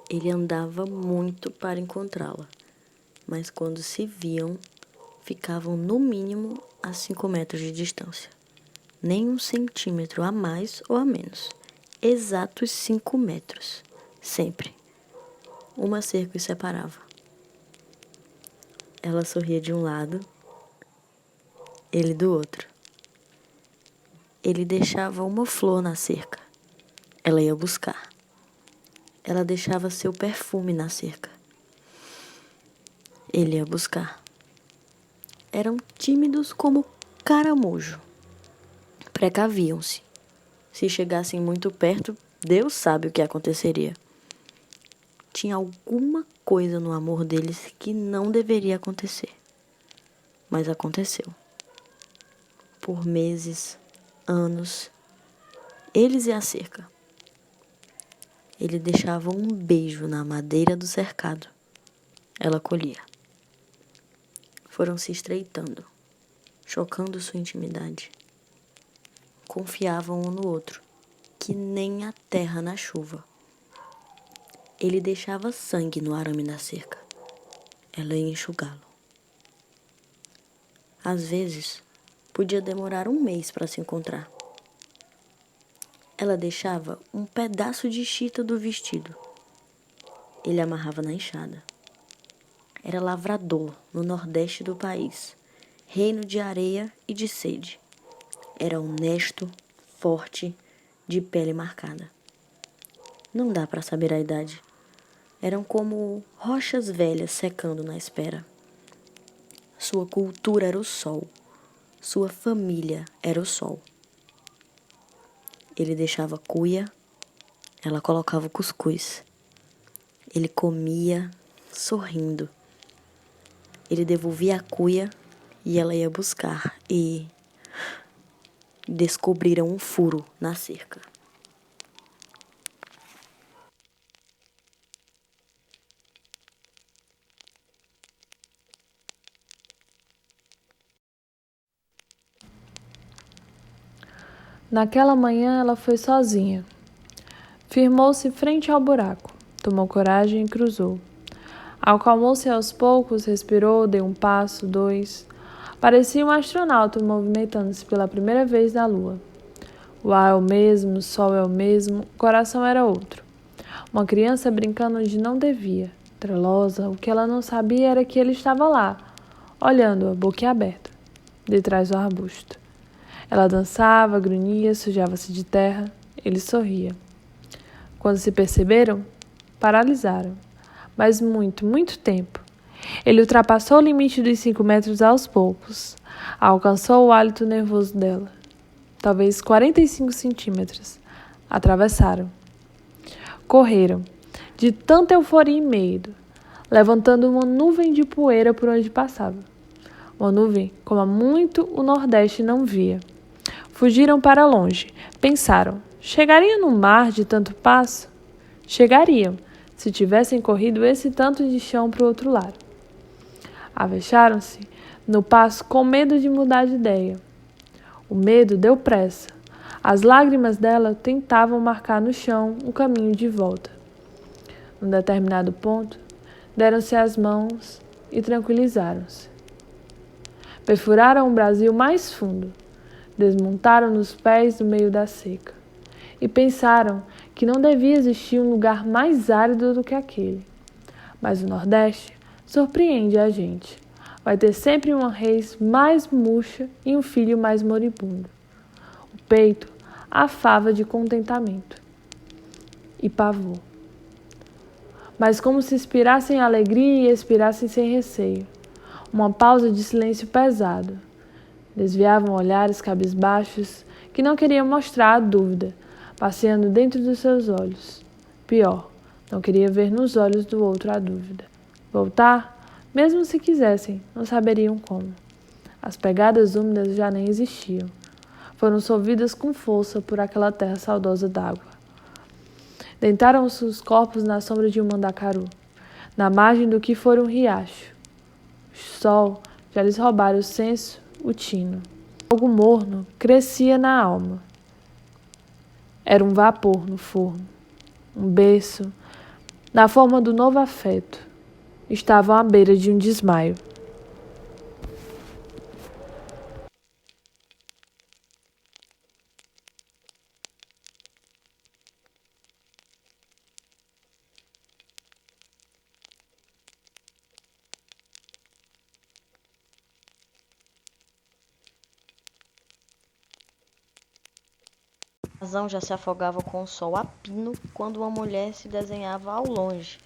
Ele andava muito para encontrá-la, mas quando se viam, ficavam no mínimo a 5 metros de distância. Nem 1 centímetro a mais ou a menos. Exatos 5 metros. Sempre. Uma cerca os separava. Ela sorria de um lado, ele do outro. Ele deixava uma flor na cerca. Ela ia buscar. Ela deixava seu perfume na cerca. Ele ia buscar. Eram tímidos como caramujo. Precaviam-se. Se chegassem muito perto, Deus sabe o que aconteceria. Tinha alguma coisa no amor deles que não deveria acontecer. Mas aconteceu. Por meses, anos, eles e a cerca. Ele deixava um beijo na madeira do cercado. Ela colhia. Foram se estreitando, chocando sua intimidade. Confiavam um no outro, que nem a terra na chuva. Ele deixava sangue no arame da cerca. Ela ia enxugá-lo. Às vezes, podia demorar 1 mês para se encontrar. Ela deixava um pedaço de chita do vestido. Ele amarrava na enxada. Era lavrador no nordeste do país, reino de areia e de sede. Era honesto, forte, de pele marcada. Não dá para saber a idade. Eram como rochas velhas secando na espera. Sua cultura era o sol. Sua família era o sol. Ele deixava cuia, ela colocava o cuscuz. Ele comia, sorrindo. Ele devolvia a cuia e ela ia buscar e descobriram um furo na cerca. Naquela manhã ela foi sozinha. Firmou-se frente ao buraco, tomou coragem e cruzou. Acalmou-se aos poucos, respirou, deu um passo, 2. Parecia um astronauta movimentando-se pela primeira vez na lua. O ar é o mesmo, o sol é o mesmo, o coração era outro. Uma criança brincando onde não devia. Trelosa, o que ela não sabia era que ele estava lá, olhando-a, boquiaberta, de trás do arbusto. Ela dançava, grunhia, sujava-se de terra. Ele sorria. Quando se perceberam, paralisaram. Mas muito tempo. Ele ultrapassou o limite dos 5 metros aos poucos. Alcançou o hálito nervoso dela. Talvez 45 centímetros. Atravessaram. Correram, de tanta euforia e medo, levantando uma nuvem de poeira por onde passava. Uma nuvem como há muito o Nordeste não via. Fugiram para longe. Pensaram, chegariam no mar de tanto passo? Chegariam, se tivessem corrido esse tanto de chão para o outro lado. Avecharam-se no passo com medo de mudar de ideia. O medo deu pressa. As lágrimas dela tentavam marcar no chão um caminho de volta. Num determinado ponto, deram-se as mãos e tranquilizaram-se. Perfuraram o Brasil mais fundo. Desmontaram nos pés no meio da seca. E pensaram que não devia existir um lugar mais árido do que aquele. Mas o Nordeste surpreende a gente. Vai ter sempre uma raiz mais murcha e um filho mais moribundo. O peito afava de contentamento e pavor. Mas como se inspirassem alegria e expirassem sem receio. Uma pausa de silêncio pesado. Desviavam olhares cabisbaixos que não queriam mostrar a dúvida, passeando dentro dos seus olhos. Pior, não queria ver nos olhos do outro a dúvida. Voltar? Mesmo se quisessem, não saberiam como. As pegadas úmidas já nem existiam. Foram solvidas com força por aquela terra saudosa d'água. Deitaram os corpos na sombra de um mandacaru, na margem do que fora um riacho. O sol já lhes roubara o senso, o tino. Algo morno crescia na alma. Era um vapor no forno, um berço na forma do novo afeto, estavam à beira de um desmaio. A razão já se afogava com o sol a pino quando uma mulher se desenhava ao longe,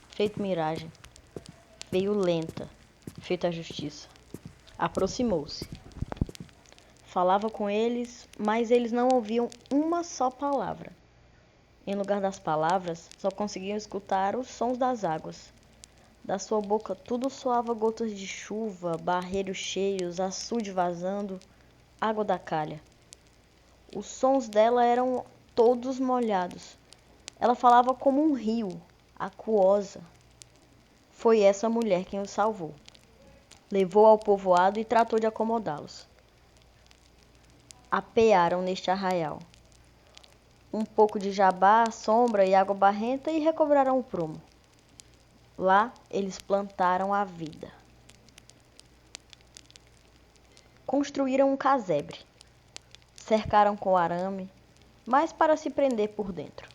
feito miragem. Veio lenta, feita a justiça. Aproximou-se. Falava com eles, mas eles não ouviam uma só palavra. Em lugar das palavras, só conseguiam escutar os sons das águas. Da sua boca tudo soava gotas de chuva, barreiros cheios, açude vazando, água da calha. Os sons dela eram todos molhados. Ela falava como um rio, aquosa. Foi essa mulher quem o salvou. Levou ao povoado e tratou de acomodá-los. Apearam neste arraial. Um pouco de jabá, sombra e água barrenta e recobraram o prumo. Lá eles plantaram a vida. Construíram um casebre. Cercaram com arame, mas para se prender por dentro.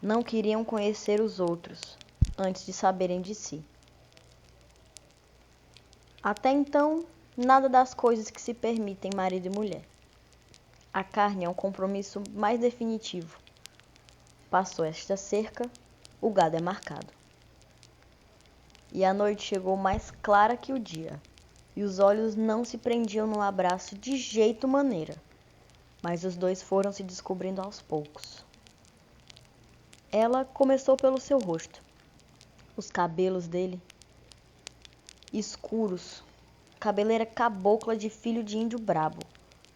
Não queriam conhecer os outros, antes de saberem de si. Até então, nada das coisas que se permitem marido e mulher. A carne é um compromisso mais definitivo. Passou esta cerca, o gado é marcado. E a noite chegou mais clara que o dia, e os olhos não se prendiam no abraço de jeito maneira, mas os dois foram se descobrindo aos poucos. Ela começou pelo seu rosto. Os cabelos dele, escuros, cabeleira cabocla de filho de índio brabo,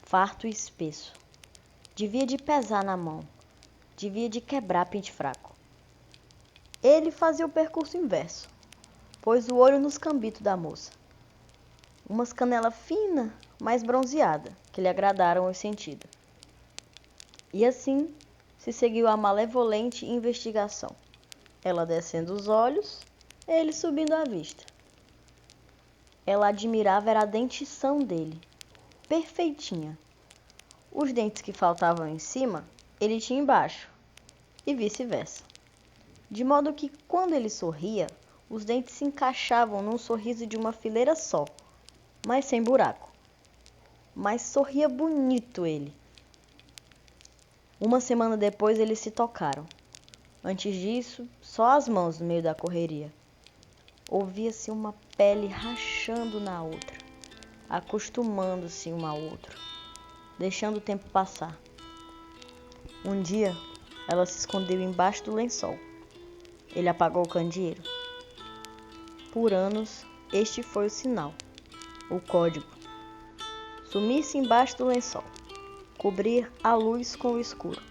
farto e espesso. Devia de pesar na mão, devia de quebrar pente fraco. Ele fazia o percurso inverso, pôs o olho nos cambitos da moça. Umas canela fina, mas bronzeada, que lhe agradaram os sentidos. E assim se seguiu a malevolente investigação. Ela descendo os olhos, ele subindo a vista. Ela admirava era a dentição dele, perfeitinha. Os dentes que faltavam em cima, ele tinha embaixo, e vice-versa. De modo que, quando ele sorria, os dentes se encaixavam num sorriso de uma fileira só, mas sem buraco. Mas sorria bonito ele. Uma semana depois eles se tocaram. Antes disso, só as mãos no meio da correria. Ouvia-se uma pele rachando na outra, acostumando-se um ao outro, deixando o tempo passar. Um dia, ela se escondeu embaixo do lençol. Ele apagou o candeeiro. Por anos, este foi o sinal, o código. Sumir-se embaixo do lençol, cobrir a luz com o escuro.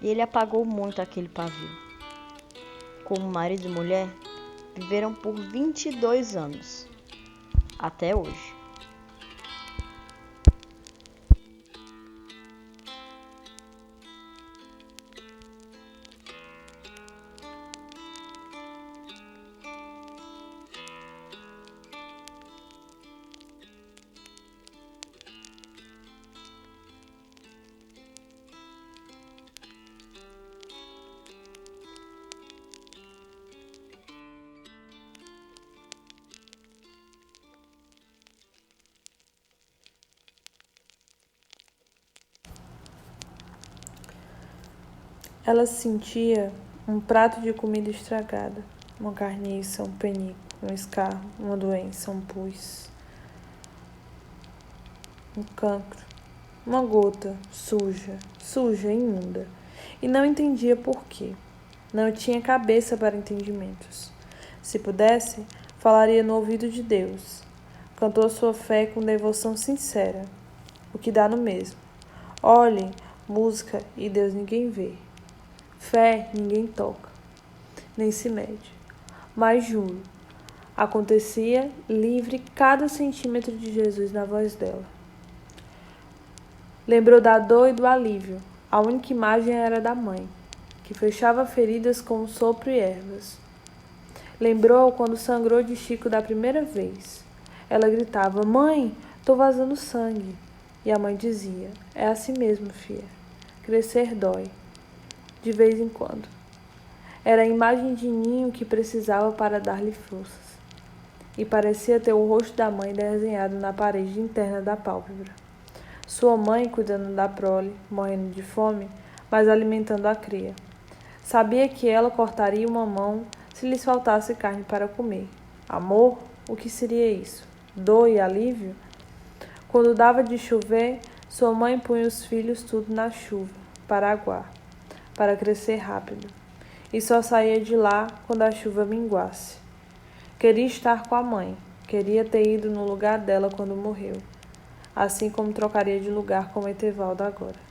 E ele apagou muito aquele pavio. Como marido e mulher, viveram por 22 anos, até hoje. Ela sentia um prato de comida estragada, uma carniça, um penico, um escarro, uma doença, um pus, um cancro, uma gota suja, imunda, e não entendia por quê. Não tinha cabeça para entendimentos. Se pudesse, falaria no ouvido de Deus. Cantou sua fé com devoção sincera, o que dá no mesmo. Olhem, música e Deus ninguém vê. Fé ninguém toca, nem se mede. Mas juro, acontecia livre cada centímetro de Jesus na voz dela. Lembrou da dor e do alívio. A única imagem era da mãe, que fechava feridas com sopro e ervas. Lembrou quando sangrou de Chico da primeira vez. Ela gritava: "Mãe, tô vazando sangue." E a mãe dizia: "É assim mesmo, filha. Crescer dói. De vez em quando." Era a imagem de ninho que precisava para dar-lhe forças. E parecia ter o rosto da mãe desenhado na parede interna da pálpebra. Sua mãe cuidando da prole, morrendo de fome, mas alimentando a cria. Sabia que ela cortaria uma mão se lhes faltasse carne para comer. Amor? O que seria isso? Dor e alívio? Quando dava de chover, sua mãe punha os filhos tudo na chuva, para aguar, para crescer rápido. E só saía de lá quando a chuva minguasse. Queria estar com a mãe, queria ter ido no lugar dela quando morreu, assim como trocaria de lugar com o Etevaldo agora.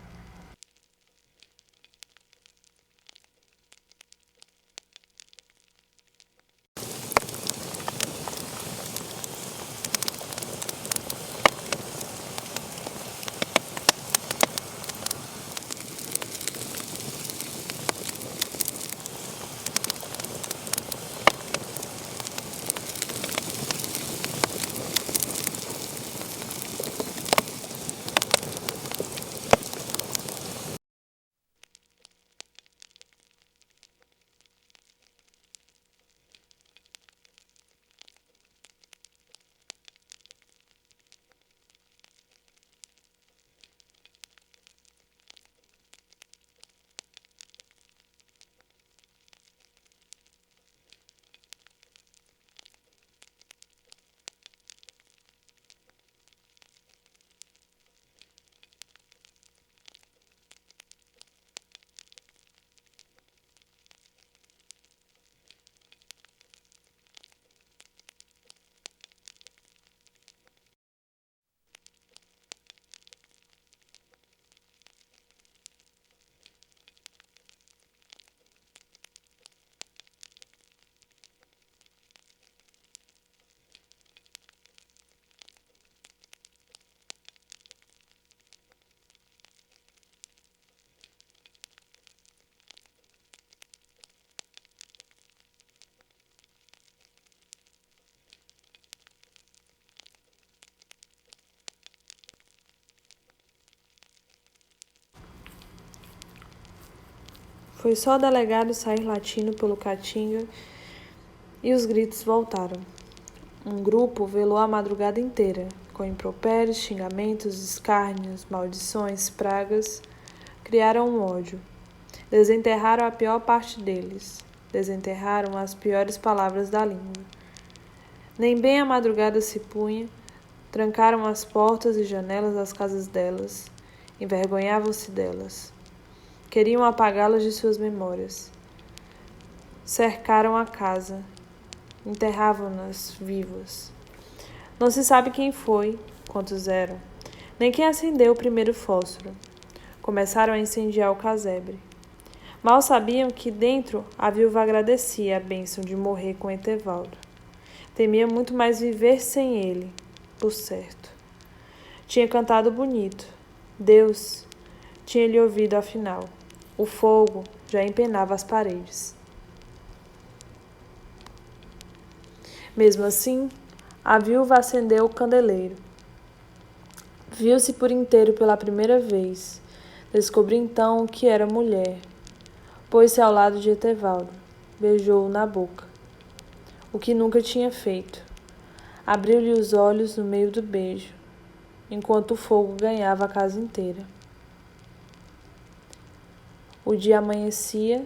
Foi só o delegado sair latindo pelo Caatinga e os gritos voltaram. Um grupo velou a madrugada inteira, com impropérios, xingamentos, escárnios, maldições, pragas. Criaram um ódio. Desenterraram a pior parte deles. Desenterraram as piores palavras da língua. Nem bem a madrugada se punha, trancaram as portas e janelas das casas delas. Envergonhavam-se delas. Queriam apagá-las de suas memórias. Cercaram a casa. Enterravam-nas vivas. Não se sabe quem foi, quantos eram, nem quem acendeu o primeiro fósforo. Começaram a incendiar o casebre. Mal sabiam que dentro a viúva agradecia a bênção de morrer com Etevaldo. Temia muito mais viver sem ele, por certo. Tinha cantado bonito. Deus tinha lhe ouvido afinal. O fogo já empenava as paredes. Mesmo assim, a viúva acendeu o candeleiro. Viu-se por inteiro pela primeira vez. Descobriu então que era mulher. Pôs-se ao lado de Etevaldo. Beijou-o na boca. O que nunca tinha feito. Abriu-lhe os olhos no meio do beijo, enquanto o fogo ganhava a casa inteira. O dia amanhecia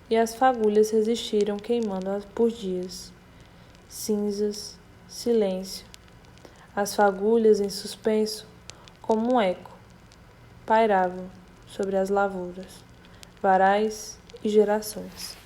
e as fagulhas resistiram queimando por dias. Cinzas, silêncio. As fagulhas em suspenso, como um eco, pairavam sobre as lavouras, varais e gerações.